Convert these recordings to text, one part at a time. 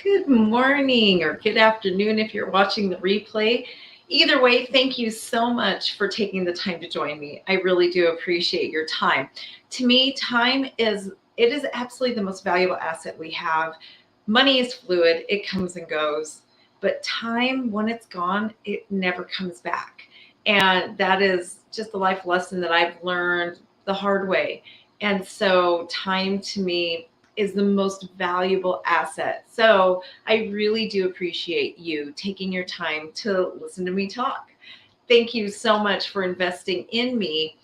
Good morning or good afternoon if you're watching the replay. Either way, thank you so much for taking the time to join me. I really do appreciate your time. To me, time is absolutely the most valuable asset we have. Money is fluid, it comes and goes, but time, when it's gone, it never comes back. And that is just a life lesson that I've learned the hard way. And so time to me is the most valuable asset. So I really do appreciate you taking your time to listen to me talk. Thank you so much for investing in me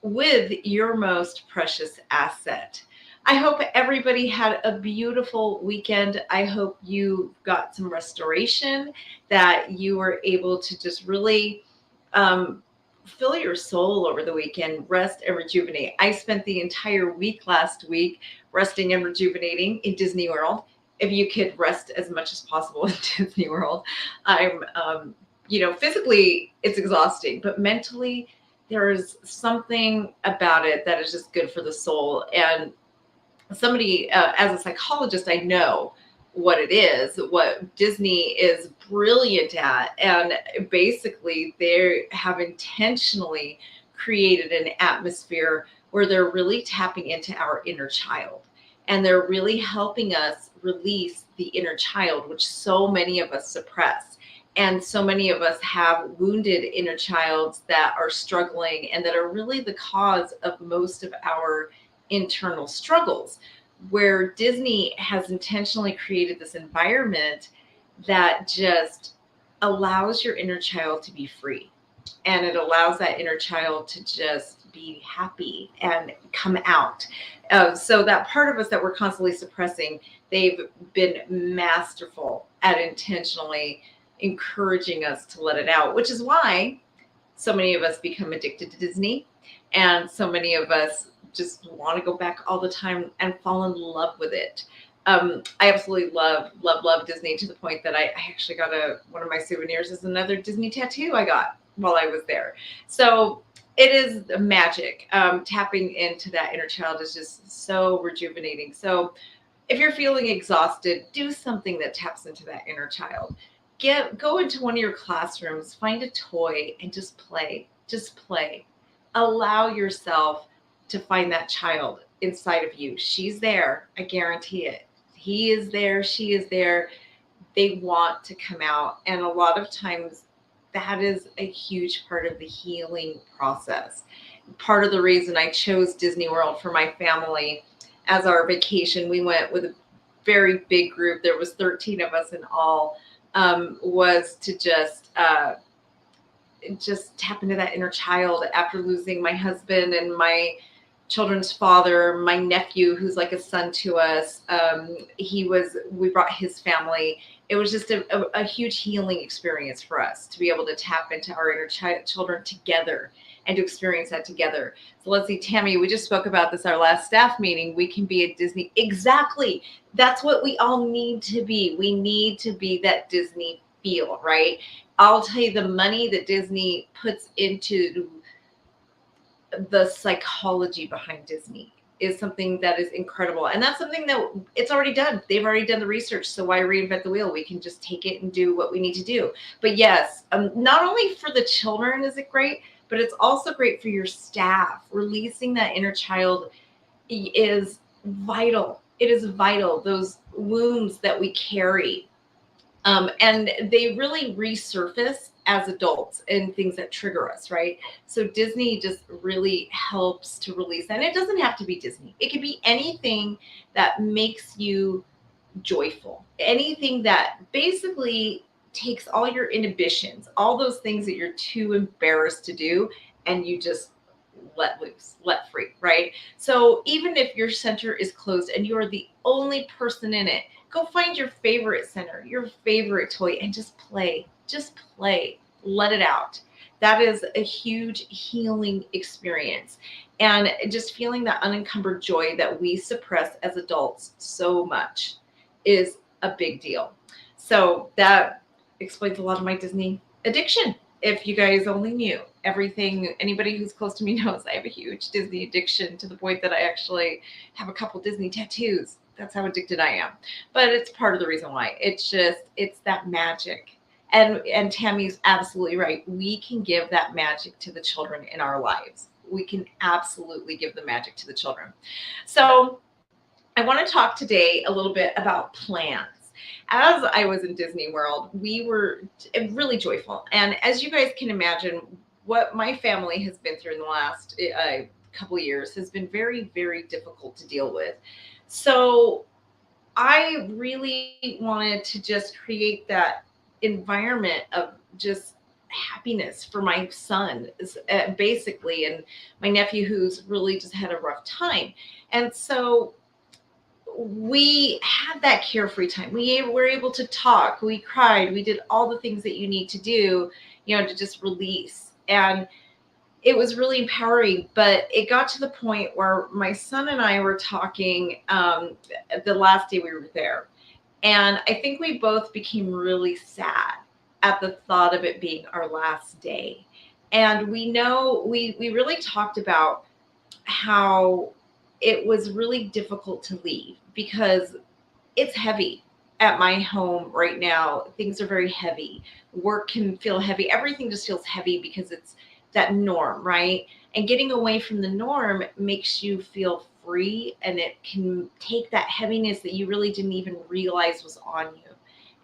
with your most precious asset. I hope everybody had a beautiful weekend. I hope you got some restoration, that you were able to just really um, fill your soul over the weekend, rest and rejuvenate. I spent the entire week last week resting and rejuvenating in Disney World. If you could rest as much as possible in Disney World, physically it's exhausting, but mentally there's something about it that is just good for the soul. And somebody, as a psychologist, I know what it is, what Disney is brilliant at. And basically, they have intentionally created an atmosphere where they're really tapping into our inner child. And they're really helping us release the inner child, which so many of us suppress. And so many of us have wounded inner childs that are struggling and that are really the cause of most of our internal struggles, where Disney has intentionally created this environment that just allows your inner child to be free. And it allows that inner child to just be happy and come out. So that part of us that we're constantly suppressing, they've been masterful at intentionally encouraging us to let it out, which is why so many of us become addicted to Disney. And so many of us just want to go back all the time and fall in love with it. I absolutely love Disney, to the point that I actually got one of my souvenirs is another Disney tattoo I got while I was there. So it is magic. Tapping into that inner child is just so rejuvenating. So if you're feeling exhausted, do something that taps into that inner child. Go into one of your classrooms, find a toy, and just play. Just play. Allow yourself to find that child inside of you. She's there. I guarantee it. He is there. She is there. They want to come out. And a lot of times that is a huge part of the healing process. Part of the reason I chose Disney World for my family as our vacation, we went with a very big group. There was 13 of us in all, was to just tap into that inner child after losing my husband and my children's father, my nephew, who's like a son to us. We brought his family. It was just a huge healing experience for us to be able to tap into our inner children together and to experience that together. So let's see, Tammy, we just spoke about this, our last staff meeting. We can be a Disney. Exactly. That's what we all need to be. We need to be that Disney feel, right? I'll tell you, the money that Disney puts into the psychology behind Disney is something that is incredible. And that's something that it's already done. They've already done the research. So why reinvent the wheel? We can just take it and do what we need to do. But yes, not only for the children is it great, but it's also great for your staff. Releasing that inner child is vital. It is vital. Those wounds that we carry, and they really resurface as adults and things that trigger us, right? So Disney just really helps to release that. And it doesn't have to be Disney. It could be anything that makes you joyful, anything that basically takes all your inhibitions, all those things that you're too embarrassed to do, and you just let loose, let free, right? So even if your center is closed and you are the only person in it, go find your favorite center, your favorite toy, and just play. Just play. Let it out. That is a huge healing experience. And just feeling that unencumbered joy that we suppress as adults so much is a big deal. So that explains a lot of my Disney addiction. If you guys only knew everything, anybody who's close to me knows I have a huge Disney addiction, to the point that I actually have a couple Disney tattoos That's how addicted I am. But it's part of the reason why. It's that magic. And Tammy's absolutely right. We can give that magic to the children in our lives. We can absolutely give the magic to the children. So I want to talk today a little bit about plans. As I was in Disney World, we were really joyful. And as you guys can imagine, what my family has been through in the last couple of years has been very, very difficult to deal with. So I really wanted to just create that environment of just happiness for my son, basically, and my nephew who's really just had a rough time. And so we had that carefree time. We were able to talk, we cried, we did all the things that you need to do, to just release. And it was really empowering, but it got to the point where my son and I were talking the last day we were there. And I think we both became really sad at the thought of it being our last day. And we really talked about how it was really difficult to leave because it's heavy at my home right now. Things are very heavy. Work can feel heavy. Everything just feels heavy because it's that norm, right? And getting away from the norm makes you feel free, and it can take that heaviness that you really didn't even realize was on you,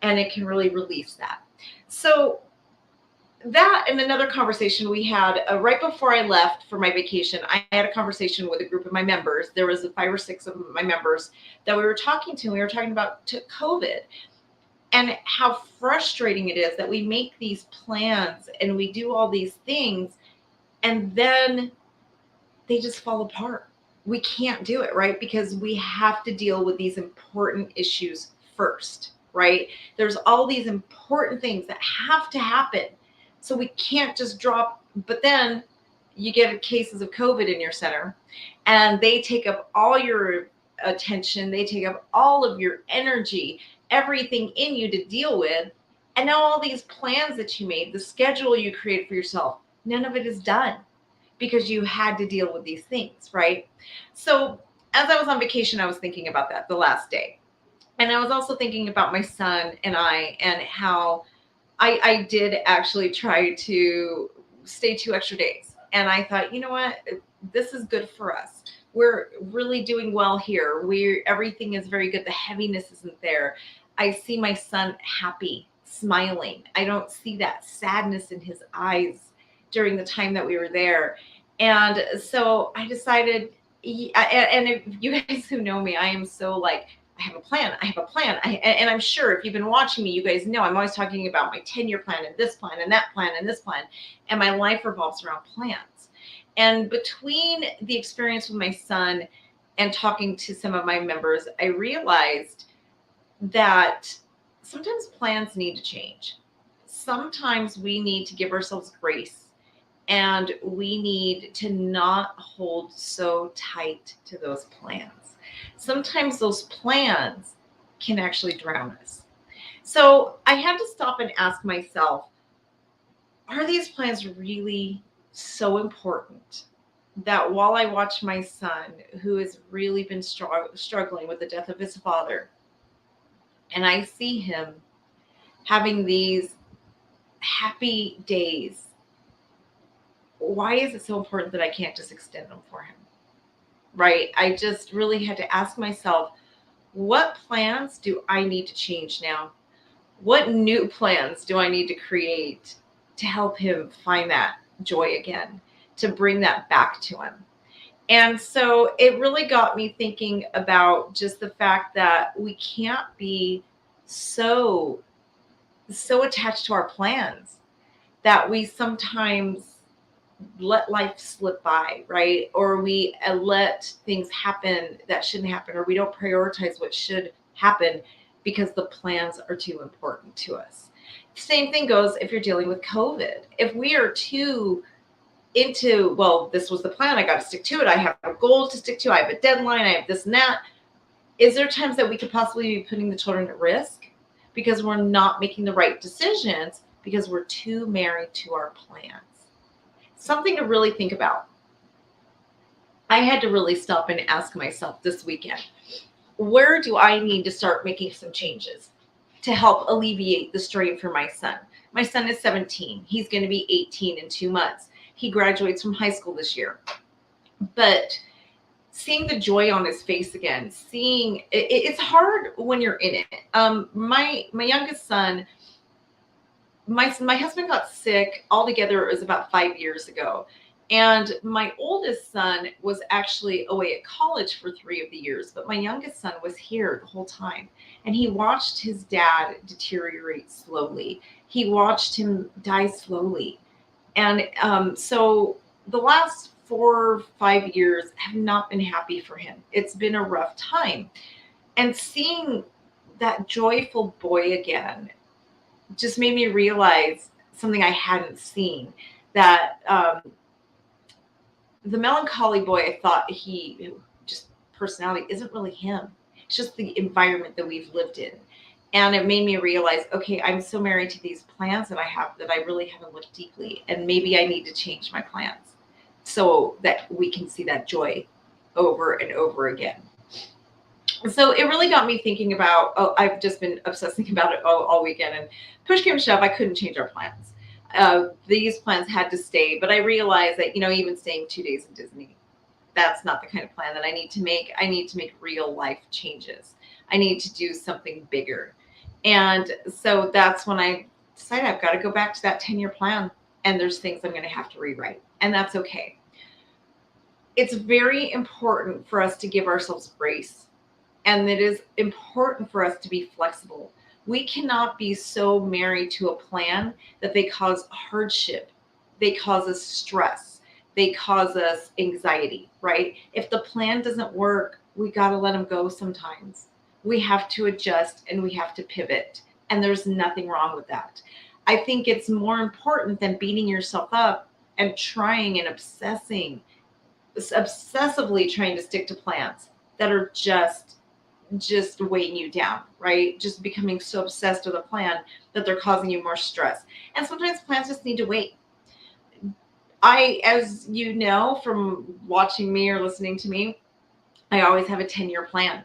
and it can really release that. So that and another conversation we had right before I left for my vacation, I had a conversation with a group of my members. There was 5 or 6 of my members that we were talking to. We were talking about COVID and how frustrating it is that we make these plans and we do all these things and then they just fall apart. We can't do it, right? Because we have to deal with these important issues first, right? There's all these important things that have to happen. So we can't just drop, but then you get cases of COVID in your center and they take up all your attention. They take up all of your energy, everything in you to deal with. And now all these plans that you made, the schedule you created for yourself, none of it is done because you had to deal with these things, right? So as I was on vacation, I was thinking about that the last day. And I was also thinking about my son and I and how I did actually try to stay 2 extra days. And I thought, you know what? This is good for us. We're really doing well here. Everything is very good. The heaviness isn't there. I see my son happy, smiling. I don't see that sadness in his eyes during the time that we were there. And so I decided, and if you guys who know me, I am so like, I have a plan. And I'm sure if you've been watching me, you guys know I'm always talking about my 10-year plan and this plan and that plan and this plan. And my life revolves around plans. And between the experience with my son and talking to some of my members, I realized that sometimes plans need to change. Sometimes we need to give ourselves grace and we need to not hold so tight to those plans. Sometimes those plans can actually drown us. So I had to stop and ask myself, are these plans really so important that while I watch my son, who has really been struggling with the death of his father, and I see him having these happy days, why is it so important that I can't just extend them for him? Right? I just really had to ask myself, what plans do I need to change now? What new plans do I need to create to help him find that joy again, to bring that back to him? And so it really got me thinking about just the fact that we can't be so attached to our plans that we sometimes let life slip by, right? Or we let things happen that shouldn't happen, or we don't prioritize what should happen because the plans are too important to us. Same thing goes if you're dealing with COVID. If we are too into, well, this was the plan, I got to stick to it, I have a goal to stick to, I have a deadline, I have this and that. Is there times that we could possibly be putting the children at risk because we're not making the right decisions because we're too married to our plans? Something to really think about. I had to really stop and ask myself this weekend, where do I need to start making some changes to help alleviate the strain for my son? My son is 17. He's going to be 18 in 2 months. He graduates from high school this year. But seeing the joy on his face again, seeing it's hard when you're in it. My youngest son, my husband got sick altogether. It was about 5 years ago. And my oldest son was actually away at college for 3 of the years, but my youngest son was here the whole time. And he watched his dad deteriorate slowly. He watched him die slowly. And so the last 4 or 5 years have not been happy for him. It's been a rough time. And seeing that joyful boy again just made me realize something I hadn't seen, that the melancholy boy, I thought he just personality isn't really him. It's just the environment that we've lived in. And it made me realize, okay, I'm so married to these plans that I have that I really haven't looked deeply. And maybe I need to change my plans so that we can see that joy over and over again. So it really got me thinking about, I've just been obsessing about it all weekend, and push came to shove, I couldn't change our plans. These plans had to stay, but I realized that, even staying 2 days in Disney, that's not the kind of plan that I need to make. I need to make real life changes. I need to do something bigger. And so that's when I decided I've got to go back to that 10-year plan, and there's things I'm going to have to rewrite, and that's okay. It's very important for us to give ourselves grace. And it is important for us to be flexible. We cannot be so married to a plan that they cause hardship. They cause us stress. They cause us anxiety, right? If the plan doesn't work, we got to let them go sometimes. We have to adjust and we have to pivot. And there's nothing wrong with that. I think it's more important than beating yourself up and trying and obsessively trying to stick to plans that are just weighing you down, right? Just becoming so obsessed with a plan that they're causing you more stress. And sometimes plans just need to wait. As you know from watching me or listening to me, I always have a 10-year plan.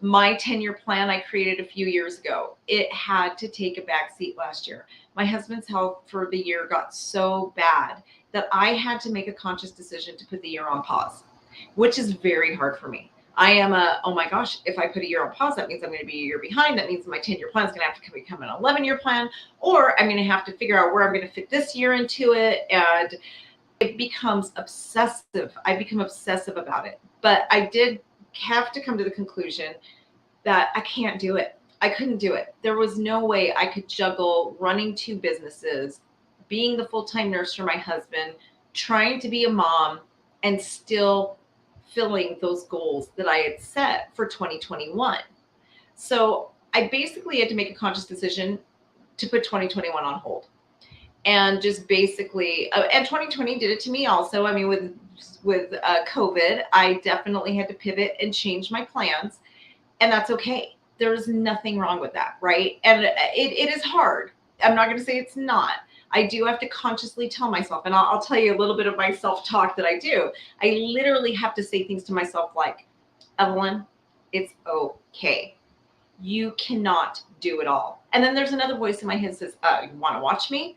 My 10-year plan I created a few years ago. It had to take a backseat last year. My husband's health for the year got so bad that I had to make a conscious decision to put the year on pause, which is very hard for me. I am oh my gosh, if I put a year on pause, that means I'm going to be a year behind. That means my 10-year plan is going to have to become an 11-year plan, or I'm going to have to figure out where I'm going to fit this year into it. And it becomes obsessive. I become obsessive about it. But I did have to come to the conclusion that I can't do it. I couldn't do it. There was no way I could juggle running 2 businesses, being the full-time nurse for my husband, trying to be a mom, and still filling those goals that I had set for 2021. So I basically had to make a conscious decision to put 2021 on hold. And just basically, and 2020 did it to me also. I mean, with COVID, I definitely had to pivot and change my plans, and that's okay. There's nothing wrong with that, right? And it is hard. I'm not going to say it's not. I do have to consciously tell myself, and I'll tell you a little bit of my self-talk that I do. I literally have to say things to myself like, Evelyn, it's okay. You cannot do it all. And then there's another voice in my head that says, you want to watch me?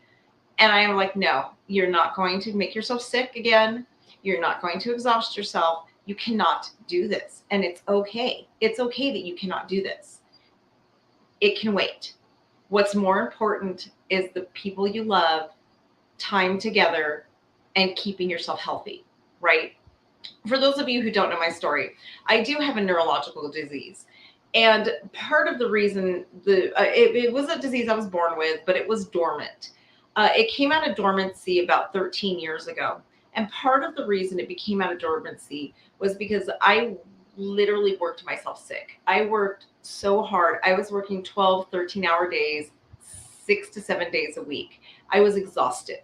And I am like, no, you're not going to make yourself sick again. You're not going to exhaust yourself. You cannot do this. And it's okay. It's okay that you cannot do this. It can wait. What's more important is the people you love, time together, and keeping yourself healthy, right? For those of you who don't know my story, I do have a neurological disease. And part of the reason, it was a disease I was born with, but it was dormant. It came out of dormancy about 13 years ago. And part of the reason it became out of dormancy was because I literally worked myself sick. I worked so hard. I was working 12, 13-hour days, 6 to 7 days a week. I was exhausted.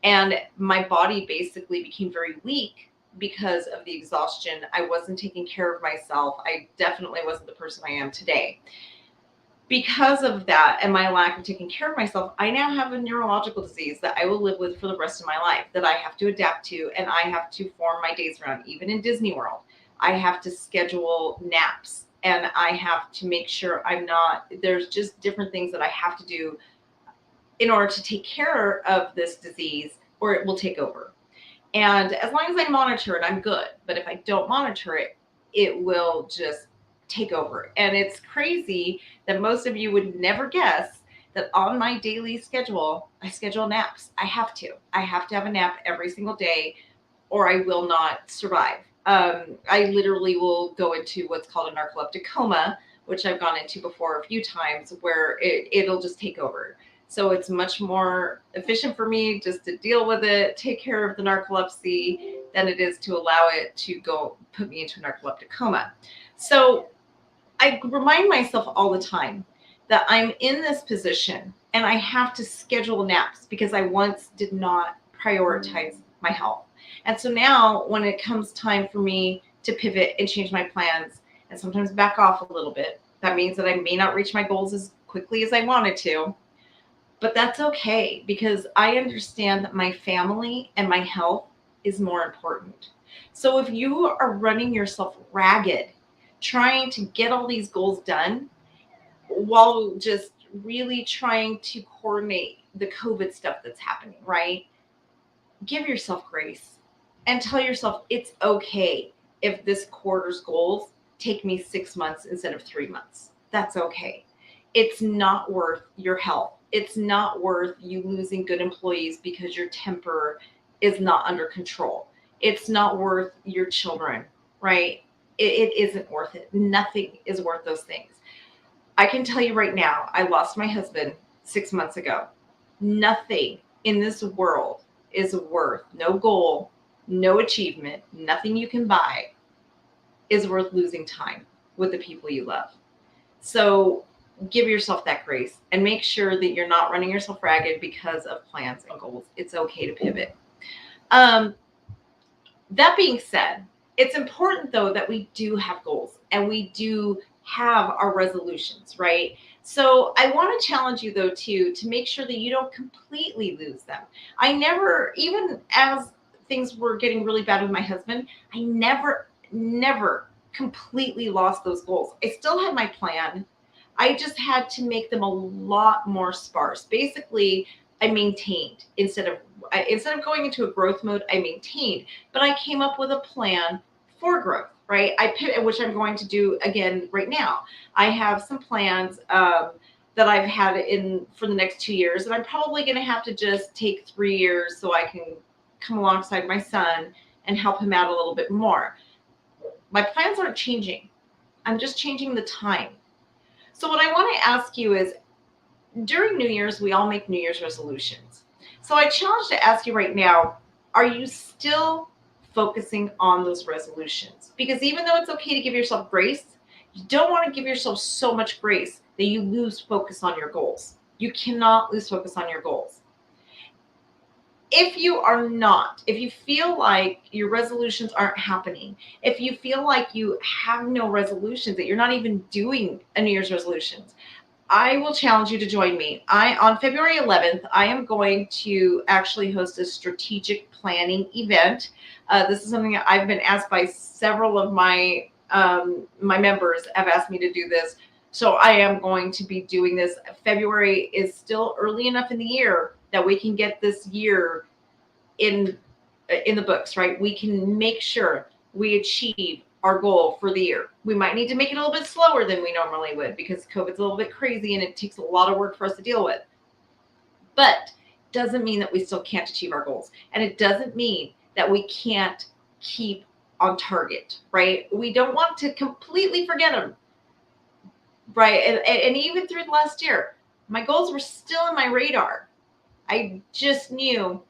And my body basically became very weak because of the exhaustion. I wasn't taking care of myself. I definitely wasn't the person I am today. Because of that and my lack of taking care of myself, I now have a neurological disease that I will live with for the rest of my life, that I have to adapt to, and I have to form my days around, even in Disney World. I have to schedule naps, and I have to make sure there's just different things that I have to do in order to take care of this disease, or it will take over. And as long as I monitor it, I'm good. But if I don't monitor it, it will just take over. And it's crazy that most of you would never guess that on my daily schedule, I schedule naps. I have to. I have to have a nap every single day, or I will not survive. I literally will go into what's called a narcoleptic coma, which I've gone into before a few times, where it'll just take over. So it's much more efficient for me just to deal with it, take care of the narcolepsy, than it is to allow it to go put me into a narcoleptic coma. So I remind myself all the time that I'm in this position and I have to schedule naps because I once did not prioritize my health. And so now when it comes time for me to pivot and change my plans and sometimes back off a little bit, that means that I may not reach my goals as quickly as I wanted to. But that's okay, because I understand that my family and my health is more important. So if you are running yourself ragged, trying to get all these goals done while just really trying to coordinate the COVID stuff that's happening, right? Give yourself grace and tell yourself it's okay if this quarter's goals take me 6 months instead of 3 months. That's okay. It's not worth your health. It's not worth you losing good employees because your temper is not under control. It's not worth your children, right? It isn't worth it. Nothing is worth those things. I can tell you right now, I lost my husband 6 months ago. Nothing in this world is worth, no goal, no achievement, nothing you can buy is worth losing time with the people you love. So give yourself that grace and make sure that you're not running yourself ragged because of plans and goals. It's okay to pivot. That being said, it's important though that we do have goals and we do have our resolutions, right? So I want to challenge you though too, to make sure that you don't completely lose them. I never, even as things were getting really bad with my husband, I never completely lost those goals. I still had my plan. I just had to make them a lot more sparse. Basically, I maintained instead of going into a growth mode. I maintained, but I came up with a plan for growth. Right, which I'm going to do again right now. I have some plans that I've had in for the next 2 years, and I'm probably going to have to just take 3 years so I can come alongside my son and help him out a little bit more. My plans aren't changing. I'm just changing the time. So what I want to ask you is, during New Year's, we all make New Year's resolutions. So I challenge to ask you right now, are you still focusing on those resolutions? Because even though it's okay to give yourself grace, you don't want to give yourself so much grace that you lose focus on your goals. You cannot lose focus on your goals. If you feel like your resolutions aren't happening, if you feel like you have no resolutions, that you're not even doing a New Year's resolutions, I will challenge you to join me. On February 11th, I am going to actually host a strategic planning event. This is something I've been asked by several of my members have asked me to do this. So I am going to be doing this. February is still early enough in the year that we can get this year in the books, right? We can make sure we achieve our goal for the year. We might need to make it a little bit slower than we normally would because COVID's a little bit crazy and it takes a lot of work for us to deal with. But doesn't mean that we still can't achieve our goals. And it doesn't mean that we can't keep on target, right? We don't want to completely forget them, right? And even through the last year, my goals were still in my radar. I just knew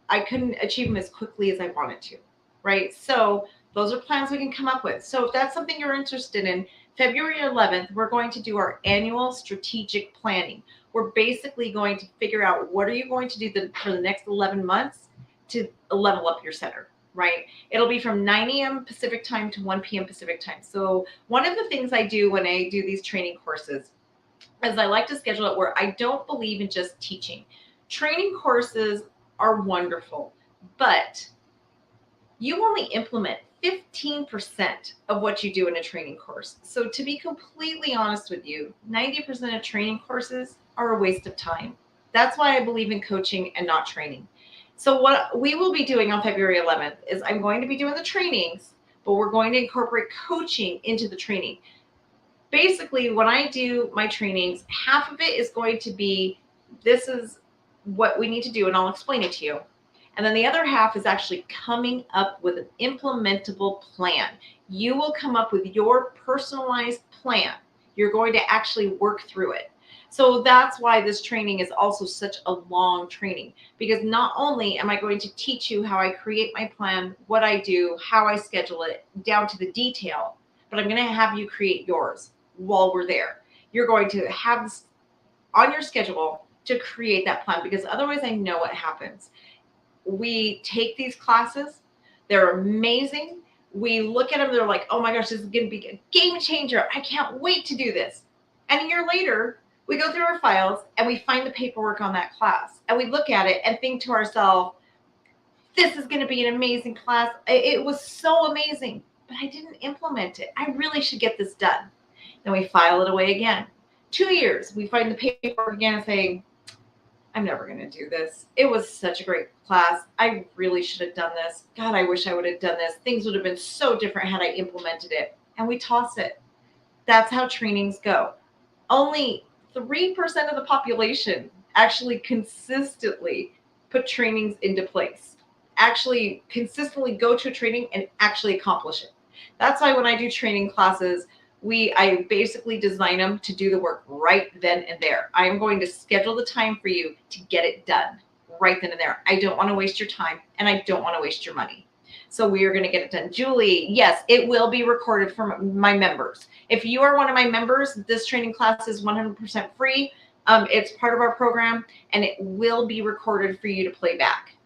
I couldn't achieve them as quickly as I wanted to, right? So those are plans we can come up with. So if that's something you're interested in, February 11th, we're going to do our annual strategic planning. We're basically going to figure out what are you going to do for the next 11 months to level up your center, right? It'll be from 9 a.m. Pacific time to 1 p.m. Pacific time. So one of the things I do when I do these training courses is I like to schedule it where I don't believe in just teaching. Training courses are wonderful, but you only implement 15% of what you do in a training course. So to be completely honest with you, 90% of training courses are a waste of time. That's why I believe in coaching and not training. So what we will be doing on February 11th is I'm going to be doing the trainings, but we're going to incorporate coaching into the training. Basically, when I do my trainings, half of it is going to be, this is what we need to do, and I'll explain it to you. And then the other half is actually coming up with an implementable plan. You will come up with your personalized plan. You're going to actually work through it. So that's why this training is also such a long training, because not only am I going to teach you how I create my plan, what I do, how I schedule it, down to the detail, but I'm going to have you create yours while we're there. You're going to have this on your schedule to create that plan, because otherwise I know what happens. We take these classes, they're amazing. We look at them, they're like, oh my gosh, this is going to be a game changer. I can't wait to do this. And a year later, we go through our files and we find the paperwork on that class. And we look at it and think to ourselves, this is going to be an amazing class. It was so amazing, but I didn't implement it. I really should get this done. Then we file it away again. 2 years, we find the paperwork again saying, I'm never going to do this. It was such a great class. I really should have done this. God, I wish I would have done this. Things would have been so different had I implemented it. And we toss it. That's how trainings go. Only 3% of the population actually consistently put trainings into place, actually consistently go to a training and actually accomplish it. That's why when I do training classes, I basically design them to do the work right then and there. I am going to schedule the time for you to get it done right then and there. I don't want to waste your time and I don't want to waste your money. So we are going to get it done. Julie, yes, it will be recorded for my members. If you are one of my members, this training class is 100% free. It's part of our program and it will be recorded for you to play back.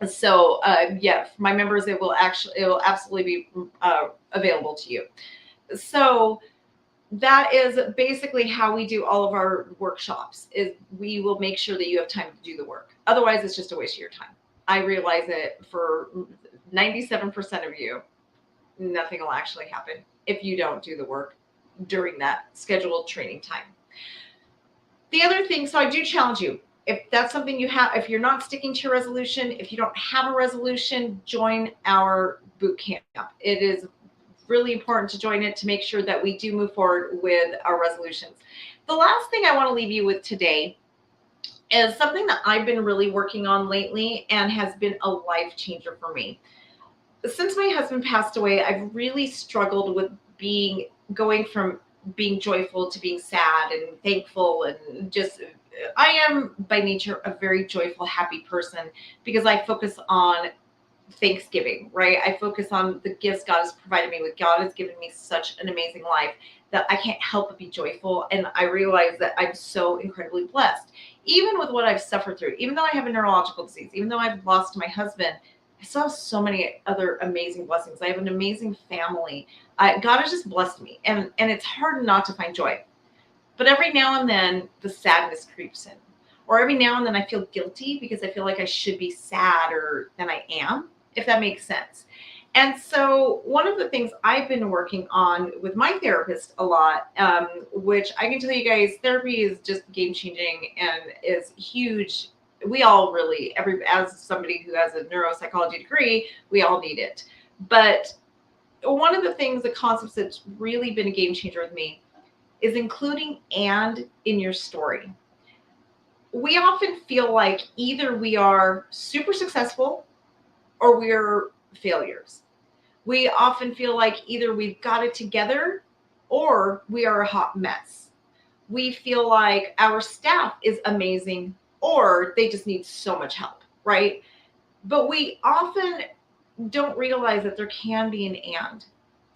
So yeah, for my members, it will absolutely be available to you. So that is basically how we do all of our workshops, is we will make sure that you have time to do the work. Otherwise, it's just a waste of your time. I realize it for 97% of you, nothing will actually happen if you don't do the work during that scheduled training time. The other thing, so I do challenge you, if that's something you have, if you're not sticking to your resolution, if you don't have a resolution, join our boot camp. It is really important to join it to make sure that we do move forward with our resolutions. The last thing I want to leave you with today is something that I've been really working on lately and has been a life changer for me. Since my husband passed away, I've really struggled with going from being joyful to being sad and thankful, and just, I am by nature a very joyful, happy person because I focus on Thanksgiving, right? I focus on the gifts God has provided me with. God has given me such an amazing life that I can't help but be joyful. And I realize that I'm so incredibly blessed. Even with what I've suffered through, even though I have a neurological disease, even though I've lost my husband, I still have so many other amazing blessings. I have an amazing family. God has just blessed me. And it's hard not to find joy. But every now and then the sadness creeps in. Or every now and then I feel guilty because I feel like I should be sadder than I am, if that makes sense. And so one of the things I've been working on with my therapist a lot, which I can tell you guys, therapy is just game changing and is huge. We all really, as somebody who has a neuropsychology degree, we all need it. But one of the things, the concepts that's really been a game changer with me is including "and" in your story. We often feel like either we are super successful or we're failures. We often feel like either we've got it together or we are a hot mess. We feel like our staff is amazing or they just need so much help, right? But we often don't realize that there can be an "and."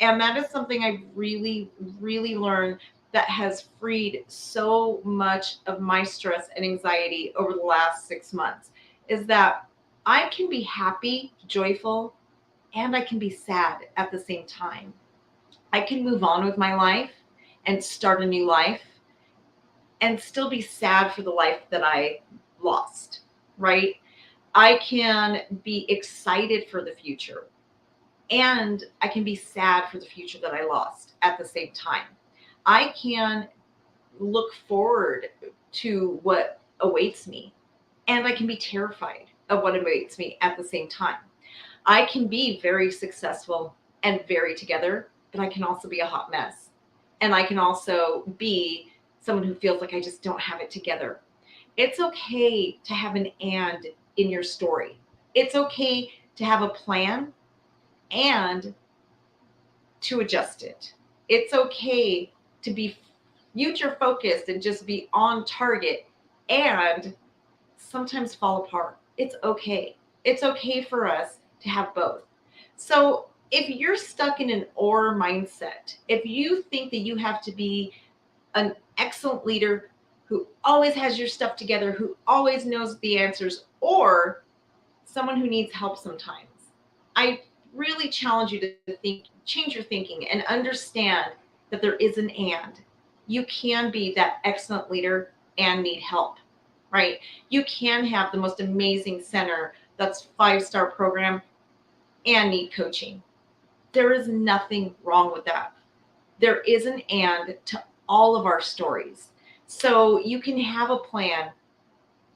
And that is something I've really, really learned that has freed so much of my stress and anxiety over the last 6 months, is that I can be happy, joyful, and I can be sad at the same time. I can move on with my life and start a new life and still be sad for the life that I lost, right? I can be excited for the future And I can be sad for the future that I lost at the same time. I can look forward to what awaits me, and I can be terrified of what awaits me at the same time. I can be very successful and very together, but I can also be a hot mess. And I can also be someone who feels like I just don't have it together. It's okay to have an and in your story. It's okay to have a plan and to adjust it. It's okay to be future focused and just be on target and sometimes fall apart. It's okay. It's okay for us to have both. So if you're stuck in an or mindset, if you think that you have to be an excellent leader who always has your stuff together, who always knows the answers, or someone who needs help sometimes, I really challenge you to think, change your thinking and understand that there is an and. You can be that excellent leader and need help, right? You can have the most amazing center that's 5-star program and need coaching. There is nothing wrong with that. There is an and to all of our stories. So you can have a plan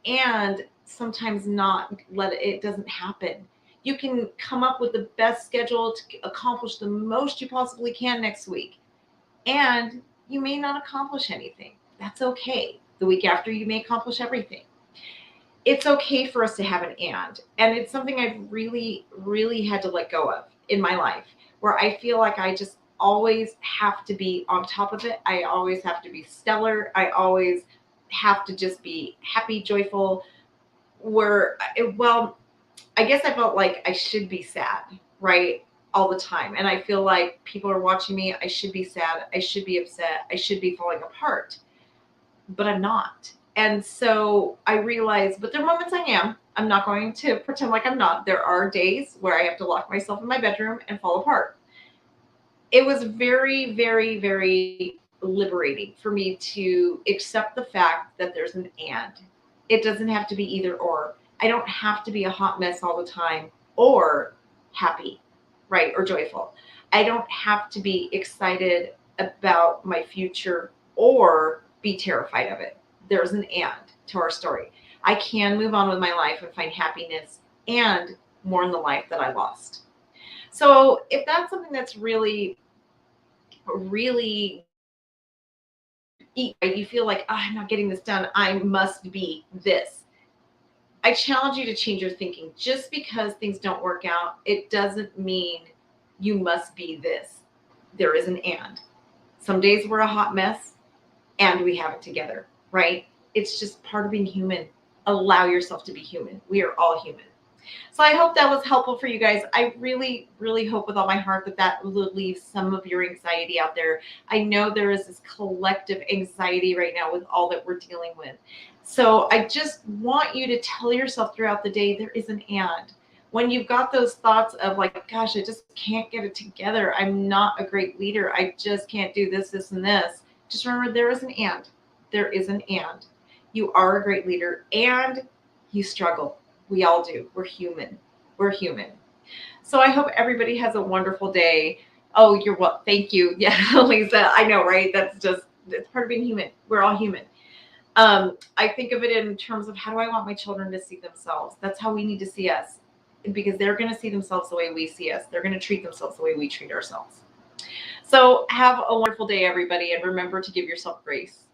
and sometimes not let it doesn't happen. You can come up with the best schedule to accomplish the most you possibly can next week. And you may not accomplish anything. That's okay. The week after, you may accomplish everything. It's okay for us to have an and. And it's something I've really, really had to let go of in my life, where I feel like I just always have to be on top of it. I always have to be stellar. I always have to just be happy, joyful. Well, I guess I felt like I should be sad, right? All the time. And I feel like people are watching me. I should be sad. I should be upset. I should be falling apart. But I'm not. And so I realized, but there are moments I am. I'm not going to pretend like I'm not. There are days where I have to lock myself in my bedroom and fall apart. It was very, very, very liberating for me to accept the fact that there's an and. It doesn't have to be either or. I don't have to be a hot mess all the time or happy, right? Or joyful. I don't have to be excited about my future or be terrified of it. There's an and to our story. I can move on with my life and find happiness and mourn the life that I lost. So if that's something that's really, really, you feel like, oh, I'm not getting this done, I must be this. I challenge you to change your thinking. Just because things don't work out, it doesn't mean you must be this. There is an and. Some days we're a hot mess and we have it together, right? It's just part of being human. Allow yourself to be human. We are all human. So I hope that was helpful for you guys. I really, really hope with all my heart that that will leave some of your anxiety out there. I know there is this collective anxiety right now with all that we're dealing with. So I just want you to tell yourself throughout the day, there is an and. When you've got those thoughts of like, gosh, I just can't get it together. I'm not a great leader. I just can't do this, this, and this. Just remember there is an and. There is an and. You are a great leader and you struggle. We all do. We're human. We're human. So I hope everybody has a wonderful day. Oh, you're what? Thank you. Yeah, Lisa. I know, right? It's part of being human. We're all human. I think of it in terms of how do I want my children to see themselves? That's how we need to see us, because they're going to see themselves the way we see us. They're going to treat themselves the way we treat ourselves. So have a wonderful day, everybody. And remember to give yourself grace.